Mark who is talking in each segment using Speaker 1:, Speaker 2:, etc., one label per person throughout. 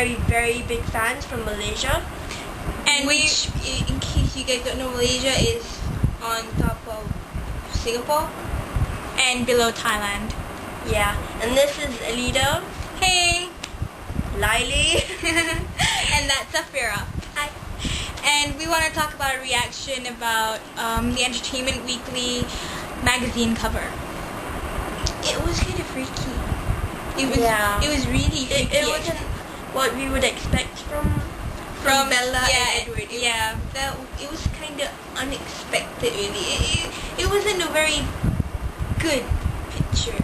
Speaker 1: very, very big fans from Malaysia.
Speaker 2: And which, in case you guys don't know, Malaysia is on top of Singapore and below Thailand.
Speaker 1: Yeah, and this is Elida.
Speaker 2: Hey!
Speaker 1: Laily.
Speaker 2: And that's Afira. Hi. And we want to talk about a reaction about the Entertainment Weekly magazine cover. It was kind of freaky. It was really freaky.
Speaker 1: It wasn't what we would expect from Bella and Edward.
Speaker 2: It was kind of unexpected, really. It wasn't a very good picture.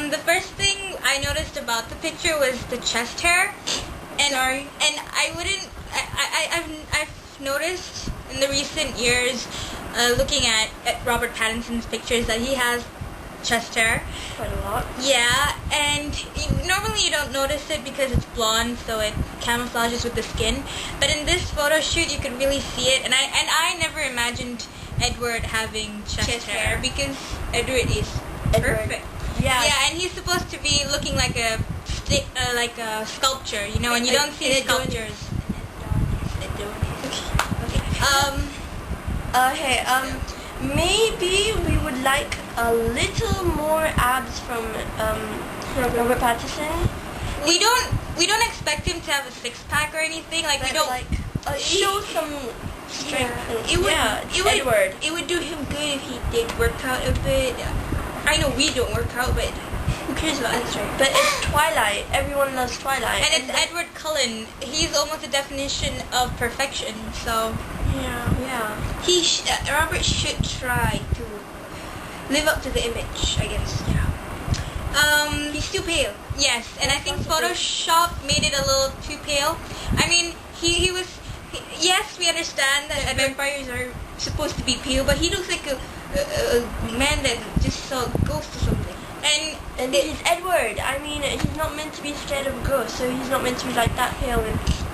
Speaker 2: The first thing I noticed about the picture was the chest hair. And I've noticed in the recent years, looking at Robert Pattinson's pictures, that he has chest hair.
Speaker 1: Quite a lot.
Speaker 2: Yeah, and normally you don't notice it because it's blonde, so it camouflages with the skin. But in this photo shoot, you can really see it. And I never imagined Edward having chest hair because Edward is perfect.
Speaker 1: Yeah.
Speaker 2: Yeah, and he's supposed to be looking like a sculpture, you know, and you don't see sculptures.
Speaker 1: Maybe we would like a little more abs from Robert Pattinson.
Speaker 2: We don't expect him to have a six-pack or anything. Like, we don't
Speaker 1: show some strength.
Speaker 2: It would do him good if he did work out a bit. I know we don't work out, but who cares about us, right?
Speaker 1: But it's Twilight. Everyone loves Twilight.
Speaker 2: And it's Edward Cullen. He's almost the definition of perfection. So
Speaker 1: yeah.
Speaker 2: Robert should try to live up to the image, I guess.
Speaker 1: Yeah.
Speaker 2: He's too pale. Yes, and I think Photoshop made it a little too pale. I mean, yes, we understand that vampires are supposed to be pale, but he looks like a man that just saw a ghost or something.
Speaker 1: And he's Edward. I mean, he's not meant to be scared of ghosts, so he's not meant to be like that pale.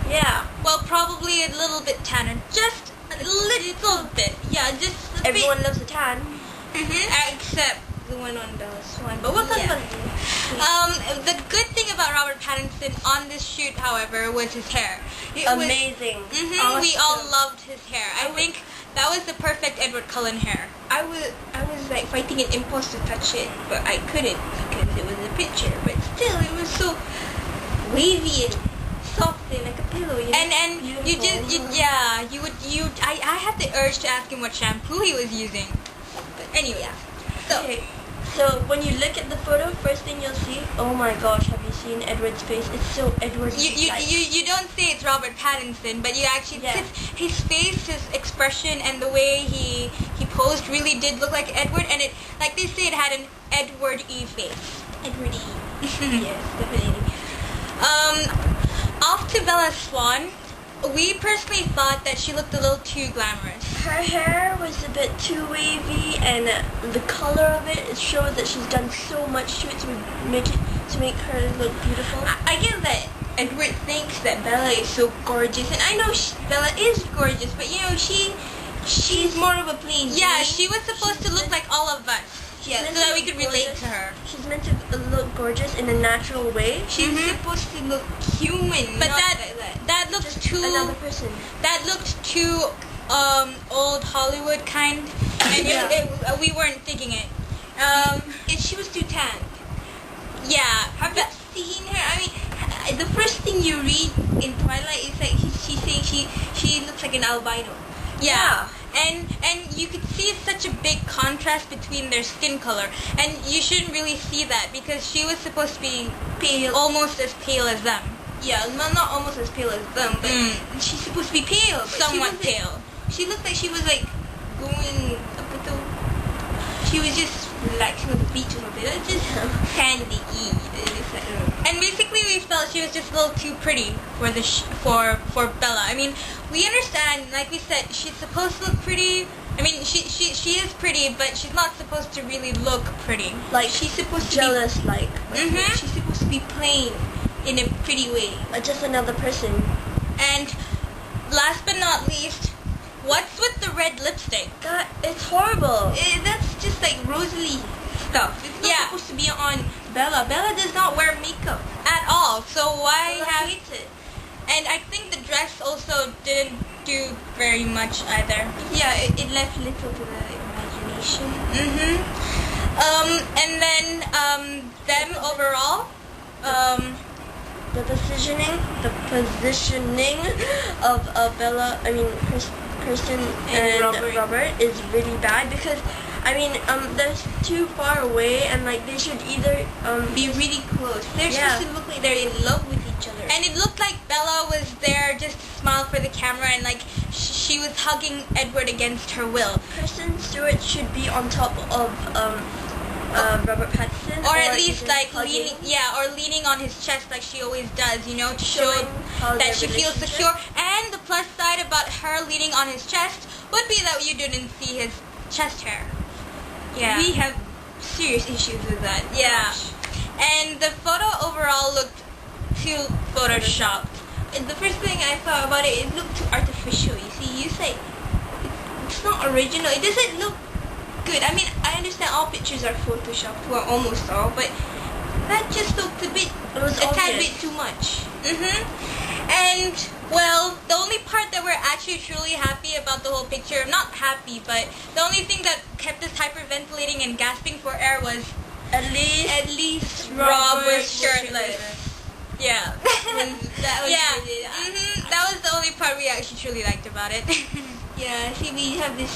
Speaker 1: Yeah.
Speaker 2: Well, probably a little bit tanner. Just a little bit. Yeah, just a
Speaker 1: Everyone
Speaker 2: bit.
Speaker 1: loves a tan.
Speaker 2: Except the one on the swan. But we'll talk about it. The good thing about Robert Pattinson on this shoot, however, was his hair.
Speaker 1: Amazing.
Speaker 2: Awesome. We all loved his hair. I think that was the perfect Edward Cullen hair. I was like fighting an impulse to touch it, but I couldn't because it was a picture. But still, it was so wavy and soft and like a pillow. You know? And I had the urge to ask him what shampoo he was using. But anyway,
Speaker 1: So when you look at the photo, first thing you'll see, oh my gosh, have you seen Edward's face? It's so Edward.
Speaker 2: You don't say it's Robert Pattinson, but you actually his face, his expression, and the way he posed really did look like Edward, and it, like they say, it had an Edward-y face. Edward-y. Yes, definitely. Off to Bella Swan. We personally thought that she looked a little too glamorous.
Speaker 1: Her hair was a bit too wavy, and the color of it showed that she's done so much to it to make her look beautiful.
Speaker 2: I get that Edward thinks that Bella is so gorgeous, and I know Bella is gorgeous, but you know she's more of a plain. Yeah, she was supposed to look like all of us. Yeah, so that we could relate to her.
Speaker 1: She's meant to look gorgeous in a natural way.
Speaker 2: She's supposed to look human. But that looks
Speaker 1: just
Speaker 2: too
Speaker 1: another person.
Speaker 2: That looked too old Hollywood kind, and we weren't thinking it. She was too tan. Yeah. Have you seen her? I mean, the first thing you read in Twilight is like she's saying she looks like an albino. Yeah. And you could see such a big contrast between their skin color, and you shouldn't really see that because she was supposed to be pale, almost as pale as them. Yeah, not almost as pale as them, but she's supposed to be pale, somewhat pale. She looked like she was like going up with the. She was just relaxing on the beach or something. It was just sandy. And basically, we felt she was just a little too pretty for the for Bella. I mean, we understand, like we said, she's supposed to look pretty. I mean, she is pretty, but she's not supposed to really look pretty.
Speaker 1: Like she's supposed to
Speaker 2: jealous, like. She's supposed to be plain in a pretty way.
Speaker 1: Just another person.
Speaker 2: And last but not least, what's with the red lipstick?
Speaker 1: It's horrible.
Speaker 2: That's just like Rosalie stuff. It's not supposed to be on Bella. Bella does not wear makeup at all. So why have it? didn't do very much either.
Speaker 1: Yeah, it left little to the imagination.
Speaker 2: And then them overall.
Speaker 1: The positioning of Bella, Kristen and Robert is really bad because, they're too far away and like they should either
Speaker 2: Be really close. They're supposed to look like they're in love with each other. And it looked like Bella was there just to smile for the camera and like she was hugging Edward against her will.
Speaker 1: Kristen Stewart should be on top of Robert Pattinson,
Speaker 2: or at least like leaning on his chest like she always does, to show that she feels secure. And the plus side about her leaning on his chest would be that you didn't see his chest hair. Yeah,
Speaker 1: we have serious issues with that.
Speaker 2: Yeah. And the photo overall looked too photoshopped.
Speaker 1: And the first thing I thought about it looked too artificial. You say it's not original. It doesn't look good. I understand all pictures are photoshopped, well, almost all, but that just looked a tad bit too much.
Speaker 2: And well, the only part that we're actually truly happy about the whole picture, not happy, but the only thing that kept us hyperventilating and gasping for air was
Speaker 1: at least
Speaker 2: Rob was shirtless. Yeah.
Speaker 1: That was
Speaker 2: that was the only part we actually truly liked about it.
Speaker 1: Yeah, see, we have this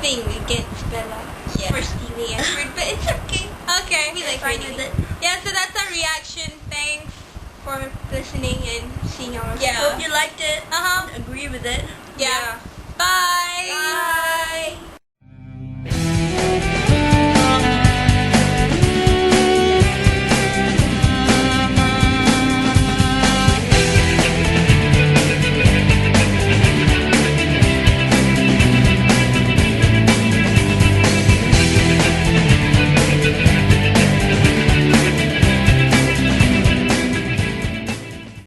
Speaker 1: thing against Bella for stealing Edward, but it's okay.
Speaker 2: Okay.
Speaker 1: We like fine with it.
Speaker 2: Yeah, so that's our reaction. Thanks
Speaker 1: for listening and seeing our
Speaker 2: Yeah.
Speaker 1: Hope you liked it.
Speaker 2: Uh-huh.
Speaker 1: Agree with it.
Speaker 2: Yeah. Bye.
Speaker 1: Bye.